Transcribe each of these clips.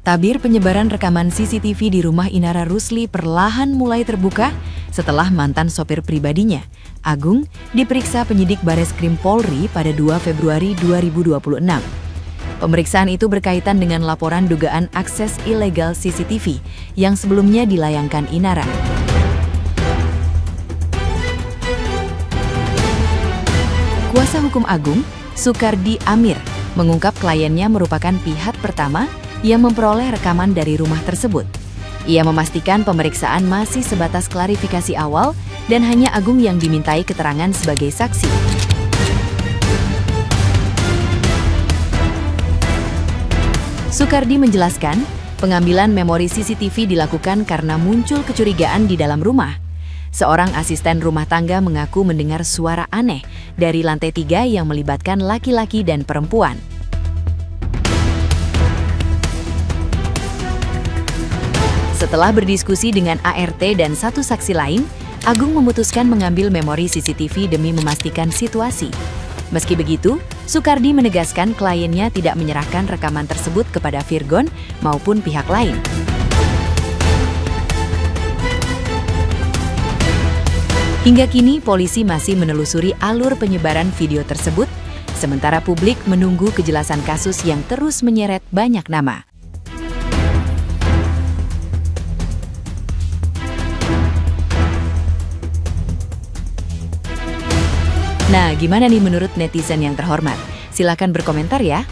Tabir penyebaran rekaman CCTV di rumah Inara Rusli perlahan mulai terbuka setelah mantan sopir pribadinya, Agung, diperiksa penyidik Bareskrim Polri pada 2 Februari 2026. Pemeriksaan itu berkaitan dengan laporan dugaan akses ilegal CCTV yang sebelumnya dilayangkan Inara. Kuasa hukum Agung, Sukardi Amir, mengungkap kliennya merupakan pihak pertama yang memperoleh rekaman dari rumah tersebut. Ia memastikan pemeriksaan masih sebatas klarifikasi awal dan hanya Agung yang dimintai keterangan sebagai saksi. Sukardi menjelaskan, pengambilan memori CCTV dilakukan karena muncul kecurigaan di dalam rumah. Seorang asisten rumah tangga mengaku mendengar suara aneh dari lantai 3 yang melibatkan laki-laki dan perempuan. Setelah berdiskusi dengan ART dan satu saksi lain, Agung memutuskan mengambil memori CCTV demi memastikan situasi. Meski begitu, Sukardi menegaskan kliennya tidak menyerahkan rekaman tersebut kepada Virgon maupun pihak lain. Hingga kini, polisi masih menelusuri alur penyebaran video tersebut, sementara publik menunggu kejelasan kasus yang terus menyeret banyak nama. Nah, gimana nih menurut netizen yang terhormat? Silakan berkomentar ya.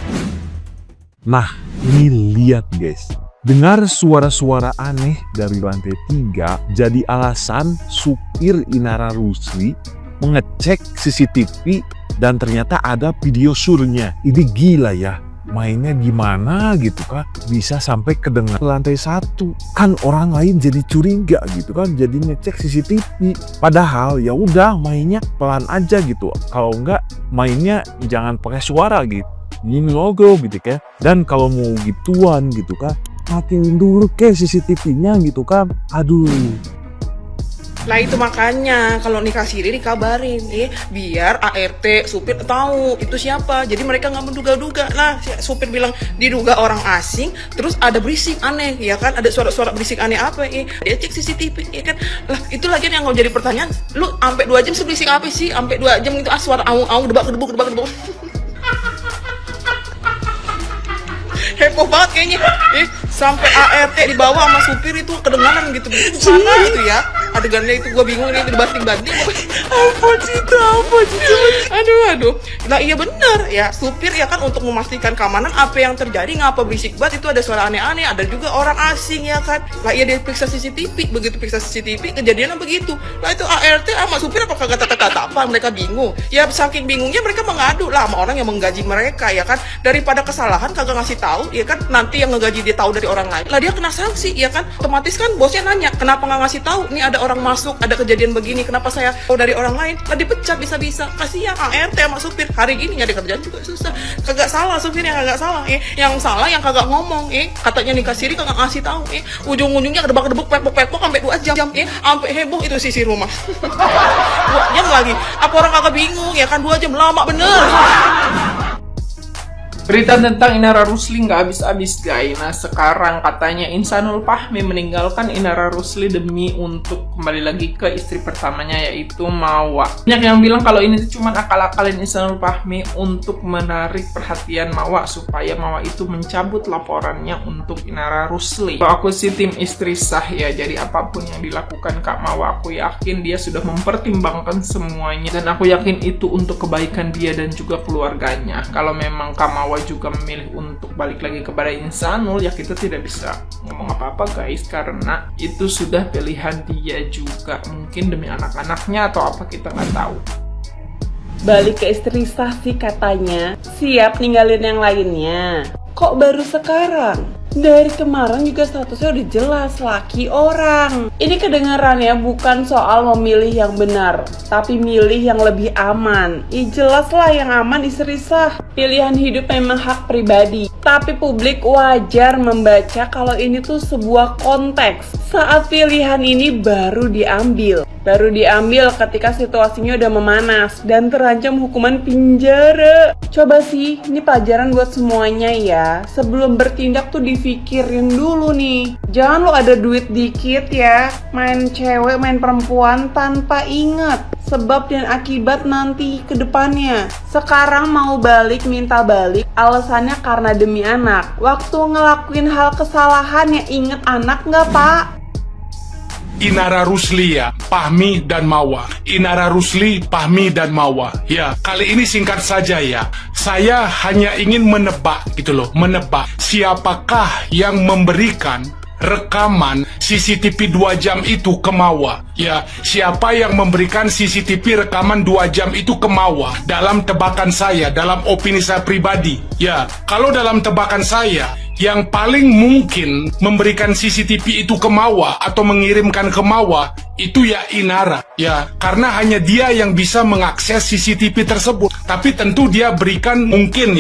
Nah, ini lihat guys. Dengar suara-suara aneh dari lantai 3 jadi alasan supir Inara Rusli mengecek CCTV dan ternyata ada video surnya. Ini gila ya. Mainnya gimana gitu kan, bisa sampai kedengar lantai 1. Kan orang lain jadi curiga gitu kan, jadi ngecek CCTV. Padahal ya udah mainnya pelan aja gitu. Kalau enggak mainnya jangan pakai suara gitu. Ini logo gitu kan. Dan kalau mau gituan gitu kan, matiin dulu ke CCTV-nya gitu kan. Aduh. Lah itu makanya kalau nikah siri dikabarin, biar ART supir tahu itu siapa. Jadi mereka nggak menduga-duga. Nah, supir bilang diduga orang asing, terus ada berisik aneh, ya kan? Ada suara-suara berisik aneh apa? Dia cek CCTV, ya kan? Lah itu lagi yang nggak jadi pertanyaan. Lu sampai 2 jam seberisik apa sih? Sampai 2 jam itu suara aung-aung debak-debuk. Heboh banget kayaknya. Sampai ART dibawa sama supir itu kedengaran gitu. Mana gitu ya? Adegannya itu gue bingung, ini dibanting-banting. Apa sih? Aduh. Nah iya benar ya, supir ya kan untuk memastikan keamanan apa yang terjadi, ngapa berisik banget, itu ada suara aneh-aneh, ada juga orang asing ya kan. Lah iya dia periksa CCTV, begitu periksa CCTV kejadiannya begitu. Lah itu ART sama supir apa kagak kata-kata apa, mereka bingung. Ya saking bingungnya mereka mengadu lah sama orang yang menggaji mereka ya kan. Daripada kesalahan kagak ngasih tahu ya kan, nanti yang ngegaji dia tahu dari orang lain. Lah dia kena sanksi ya kan. Otomatis kan bosnya nanya, kenapa nggak ngasih tahu? Ini ada orang masuk, ada kejadian begini, kenapa saya tahu dari orang lain? Lah dipecat bisa-bisa. Kasihan ART sama supir. Hari gini nyari kerjaan juga susah. Kagak salah supirnya, kagak salah. Yang salah yang kagak ngomong. Katanya nikah siri kagak ngasih tahu. Ujung-ujungnya kedebak-kedebuk pepok-pepok sampai 2 jam. Sampai heboh itu sisi rumah. 2 jam lagi. Apa orang kagak bingung ya kan, 2 jam lama bener. Berita tentang Inara Rusli nggak habis-habis guys. Nah sekarang katanya Insanul Fahmi meninggalkan Inara Rusli demi untuk kembali lagi ke istri pertamanya yaitu Mawa. Banyak yang bilang kalau ini cuma akal-akalin Insanul Fahmi untuk menarik perhatian Mawa supaya Mawa itu mencabut laporannya untuk Inara Rusli. Kalau aku sih tim istri sah ya, jadi apapun yang dilakukan Kak Mawa aku yakin dia sudah mempertimbangkan semuanya dan aku yakin itu untuk kebaikan dia dan juga keluarganya. Kalau memang Kak Mawa juga memilih untuk balik lagi kepada Insanul, ya kita tidak bisa ngomong apa-apa guys, karena itu sudah pilihan dia juga, mungkin demi anak-anaknya atau apa kita nggak tahu. Balik ke istri sah sih katanya, siap ninggalin yang lainnya. Kok baru sekarang? Dari kemarin juga statusnya udah jelas laki orang. Ini kedengarannya bukan soal memilih yang benar, tapi milih yang lebih aman. Jelas lah yang aman istri sah. Pilihan hidup memang hak pribadi, tapi publik wajar membaca kalau ini tuh sebuah konteks saat pilihan ini baru diambil. baru diambil ketika situasinya udah memanas dan terancam hukuman penjara. Coba sih, ini pelajaran buat semuanya ya. Sebelum bertindak tuh dipikirin dulu nih. Jangan lo ada duit dikit ya, main cewek, main perempuan tanpa ingat sebab dan akibat nanti ke depannya. Sekarang mau balik, minta balik, alasannya karena demi anak. Waktu ngelakuin hal kesalahan ya inget anak nggak, Pak? Inara Rusli ya, Fahmi dan Mawa. Inara Rusli, Fahmi dan Mawa. Ya, kali ini singkat saja ya. Saya hanya ingin menebak gitu loh, menebak siapakah yang memberikan rekaman CCTV 2 jam itu ke Mawa. Ya, siapa yang memberikan CCTV rekaman 2 jam itu ke Mawa? Dalam tebakan saya, dalam opini saya pribadi. Ya, kalau dalam tebakan saya, yang paling mungkin memberikan CCTV itu ke Mawa atau mengirimkan ke Mawa itu ya Inara, ya, karena hanya dia yang bisa mengakses CCTV tersebut. Tapi tentu dia berikan mungkin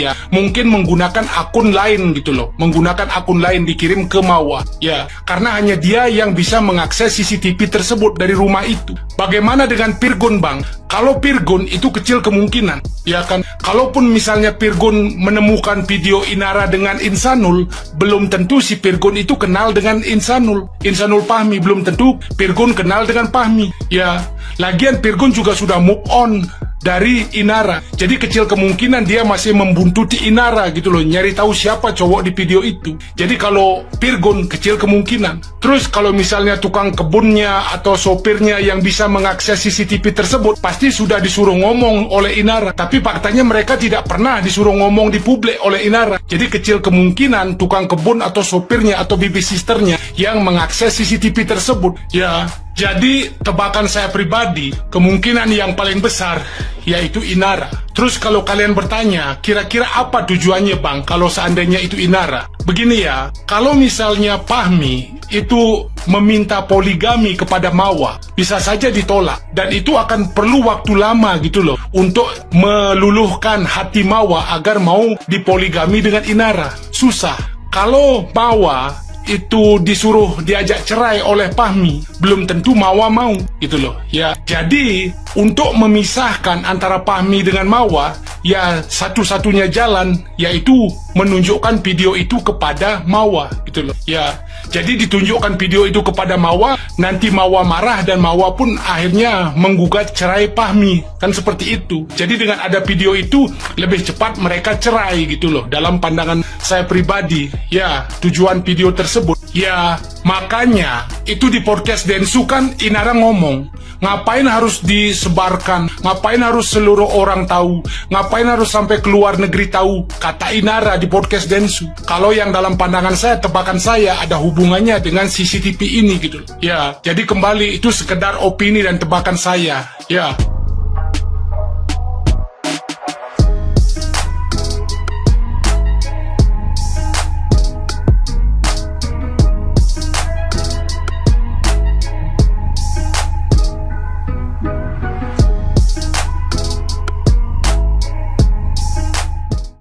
menggunakan akun lain gitu loh, menggunakan akun lain dikirim ke Mawa, ya, karena hanya dia yang bisa mengakses CCTV tersebut dari rumah itu. Bagaimana dengan Pirgon, Bang? Kalau Pirgon itu kecil kemungkinan, ya kan? Kalaupun misalnya Pirgon menemukan video Inara dengan Insanul, belum tentu si Pirgon itu kenal dengan Insanul Fahmi, belum tentu Pirgon kenal dengan Fahmi. Ya, lagian Pirgon juga sudah move on dari Inara. Jadi kecil kemungkinan dia masih membuntuti Inara gitu loh, nyari tahu siapa cowok di video itu. Jadi kalau Pirgon kecil kemungkinan. Terus kalau misalnya tukang kebunnya atau sopirnya yang bisa mengakses CCTV tersebut pasti sudah disuruh ngomong oleh Inara. Tapi faktanya mereka tidak pernah disuruh ngomong di publik oleh Inara. Jadi kecil kemungkinan tukang kebun atau sopirnya atau baby sisternya yang mengakses CCTV tersebut. Ya, jadi tebakan saya pribadi, kemungkinan yang paling besar yaitu Inara. Terus kalau kalian bertanya, kira-kira apa tujuannya, Bang, kalau seandainya itu Inara? Begini ya, kalau misalnya Fahmi itu meminta poligami kepada Mawa, bisa saja ditolak. Dan itu akan perlu waktu lama gitu loh, untuk meluluhkan hati Mawa agar mau dipoligami dengan Inara. Susah. Kalau Mawa itu disuruh diajak cerai oleh Fahmi, belum tentu Mawa mau gitu loh ya. Jadi untuk memisahkan antara Fahmi dengan Mawa, ya satu-satunya jalan yaitu menunjukkan video itu kepada Mawa gitu loh ya. Jadi ditunjukkan video itu kepada Mawa, nanti Mawa marah dan Mawa pun akhirnya menggugat cerai Fahmi, kan seperti itu. Jadi dengan ada video itu lebih cepat mereka cerai gitu loh, dalam pandangan saya pribadi ya, tujuan video tersebut. Ya makanya itu di podcast Densu kan Inara ngomong, ngapain harus disebarkan, ngapain harus seluruh orang tahu, ngapain harus sampai ke luar negeri tahu, kata Inara di podcast Densu. Kalau yang dalam pandangan saya, tebakan saya, ada hubungannya dengan CCTV ini gitu. Ya, jadi kembali itu sekedar opini dan tebakan saya. Ya.